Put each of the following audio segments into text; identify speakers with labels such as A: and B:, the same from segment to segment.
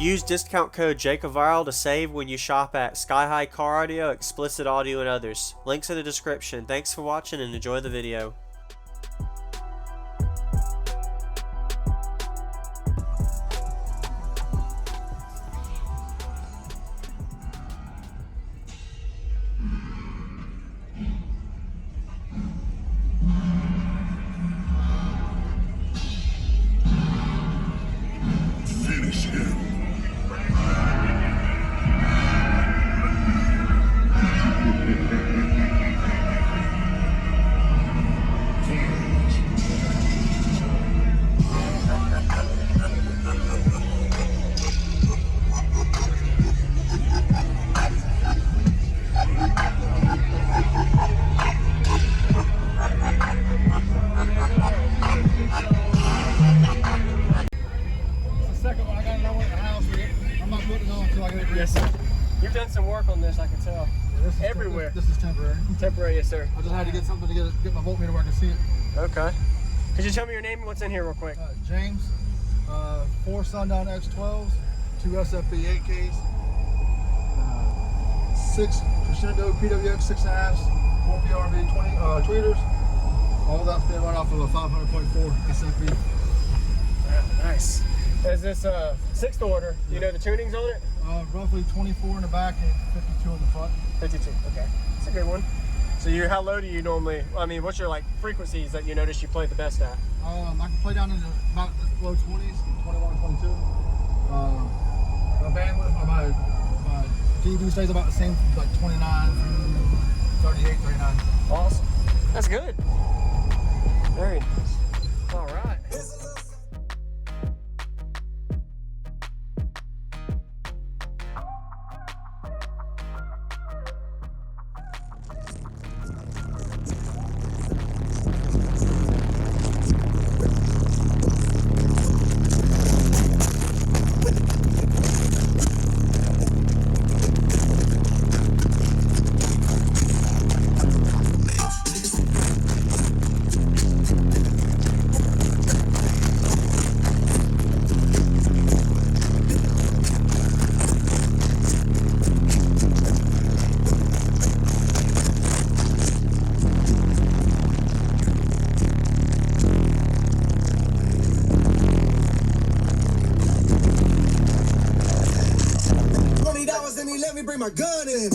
A: Use discount code JACOVIRAL to save when you shop at Sky High Car Audio, Explicit Audio, and others. Links in the description. Thanks for watching and enjoy the video.
B: Finish him.
A: Yes, sir. You've done some work on this, I can tell.
C: Yeah, this is
A: everywhere.
C: This is temporary.
A: Temporary, yes, sir.
C: I just had to get something to get my voltmeter where I can see it.
A: Okay. Could you tell me your name and what's in here real quick?
C: James, 4 Sundown X12s, 2 SFB 8Ks, 6 Crescendo PWX 6.5s, 4 PRV 20 tweeters. All that's being run off of a 500.4 SFB.
A: Nice. Is this a 6th order? Do you know the tunings on it?
C: Roughly 24 in the back and 52 in the front.
A: 52, okay. That's a good one. So how low do you normally, I mean, what's your like frequencies that you notice you play the best at?
C: I can play down in about low 20s, 21, 22. My bandwidth, my dB stays about the same, like 29, 38, 39.
A: Awesome. That's good. Very nice. All right.
D: And he let me bring my gun in.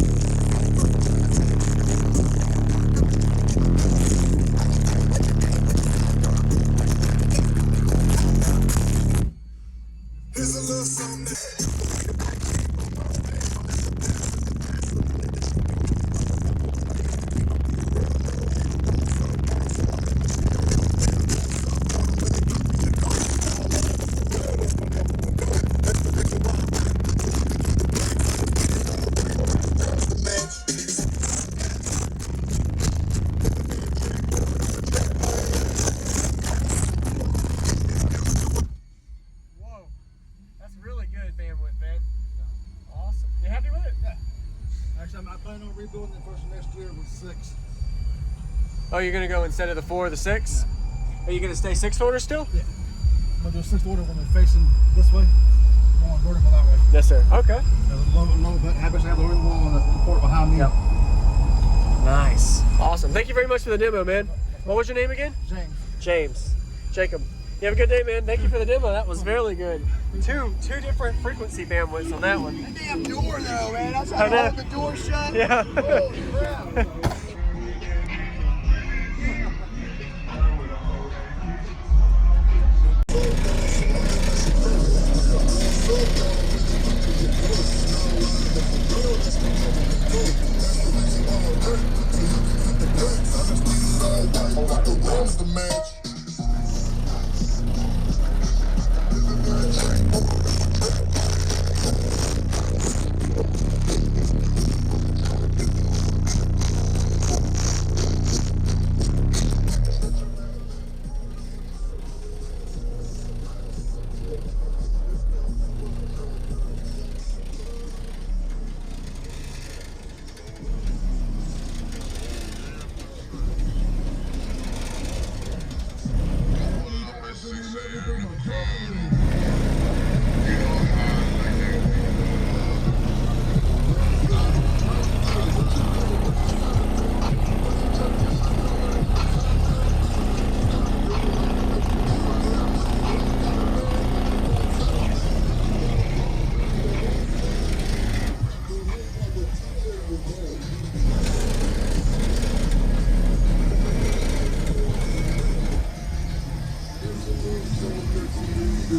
D: Here's a little something. I'm planning on rebuilding it first next year with 6.
A: Oh, you're gonna go instead of the 4 or the 6? Yeah. Are you gonna stay 6th order still?
C: Yeah. I'm gonna do a 6th order when they're facing this way, going vertical that way.
A: Yes, sir. Okay.
C: Have the ring wall on the port behind me.
A: Yep. Nice. Awesome. Thank you very much for the demo, man. What was your name again?
C: James.
A: James. Jacob. You have a good day, man. Thank you for the demo. That was really good. Two different frequency bandwidths on that one.
D: That damn door though, man. I was trying to hold the door shut.
A: Yeah.
D: Holy crap.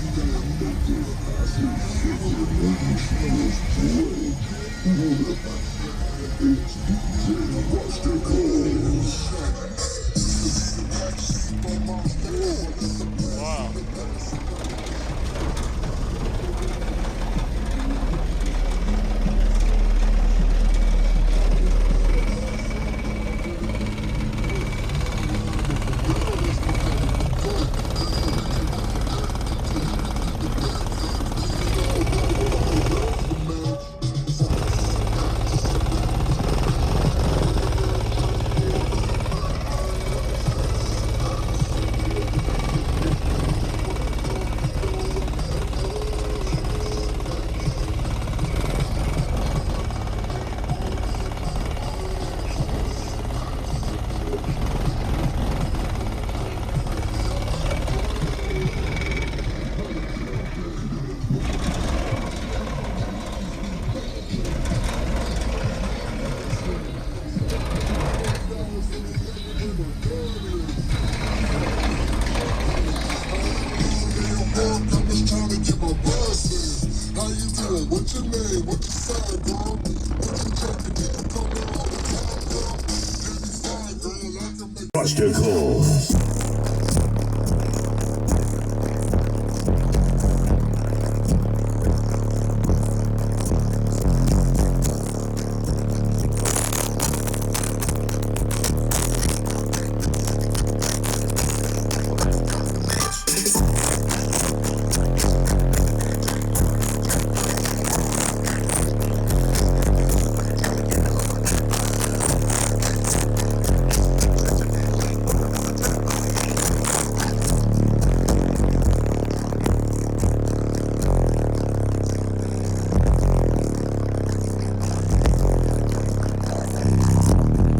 A: Wow.
D: What's your name? What's your sign, girl? What you talking to? You come in all the time, girl. Give me fine, girl. I can make obstacles.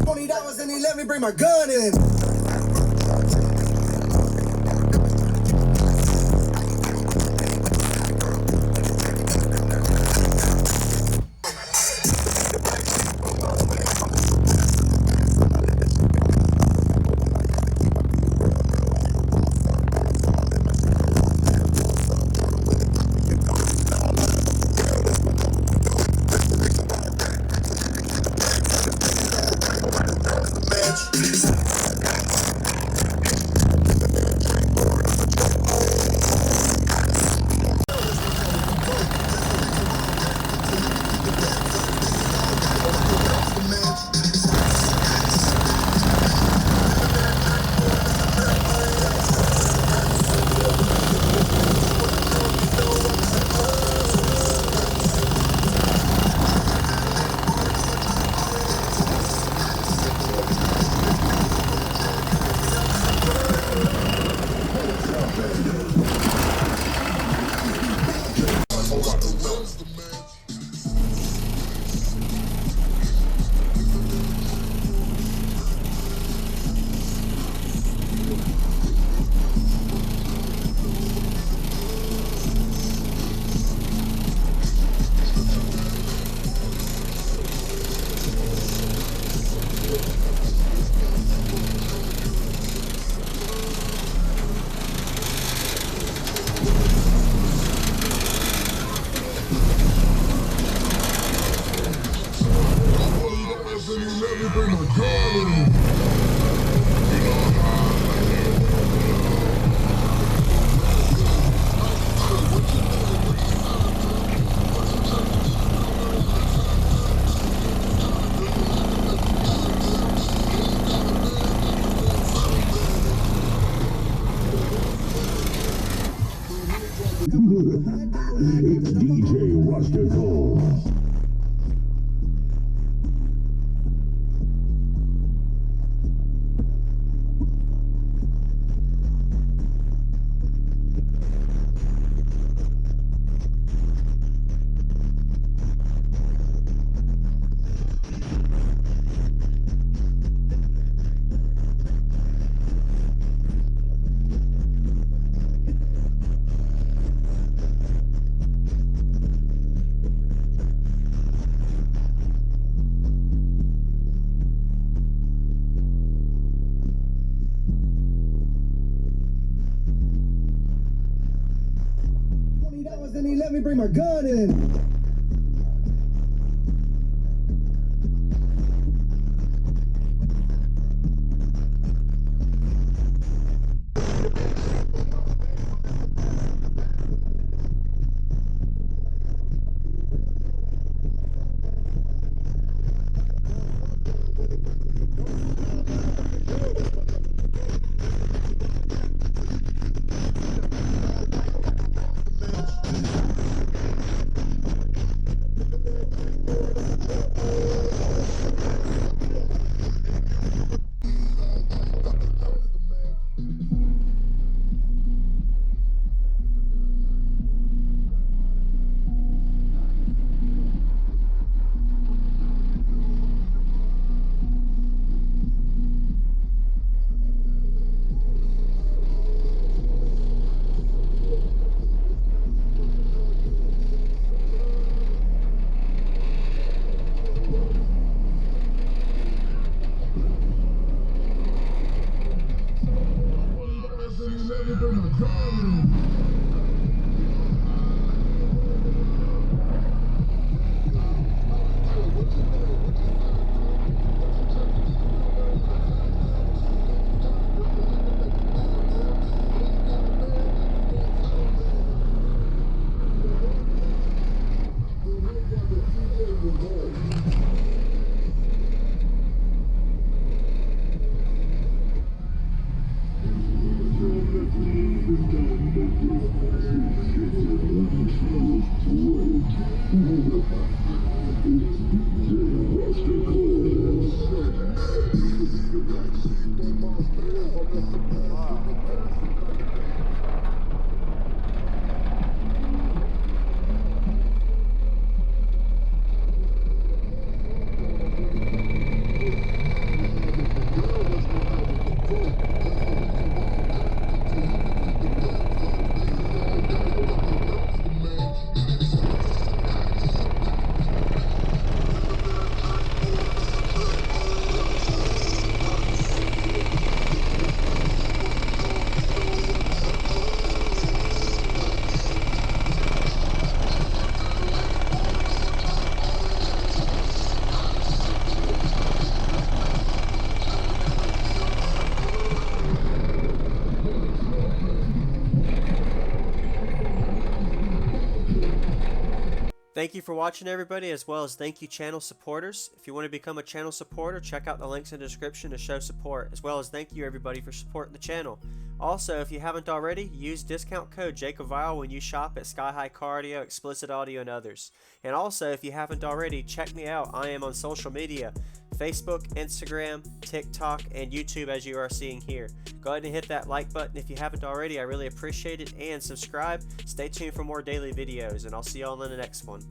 D: $20 and he let me bring my gun in.
B: It's DJ Rustical.
E: and he let me bring my gun in.
A: Thank you for watching, everybody, as well as thank you channel supporters. If you want to become a channel supporter, check out the links in the description to show support, as well as thank you everybody for supporting the channel. Also, if you haven't already, use discount code JakeAVile when you shop at Sky High Cardio, Explicit Audio, and others. And also, if you haven't already, check me out. I am on social media, Facebook, Instagram, TikTok, and YouTube, as you are seeing here. Go ahead and hit that like button if you haven't already. I really appreciate it. And subscribe. Stay tuned for more daily videos, and I'll see y'all in the next one.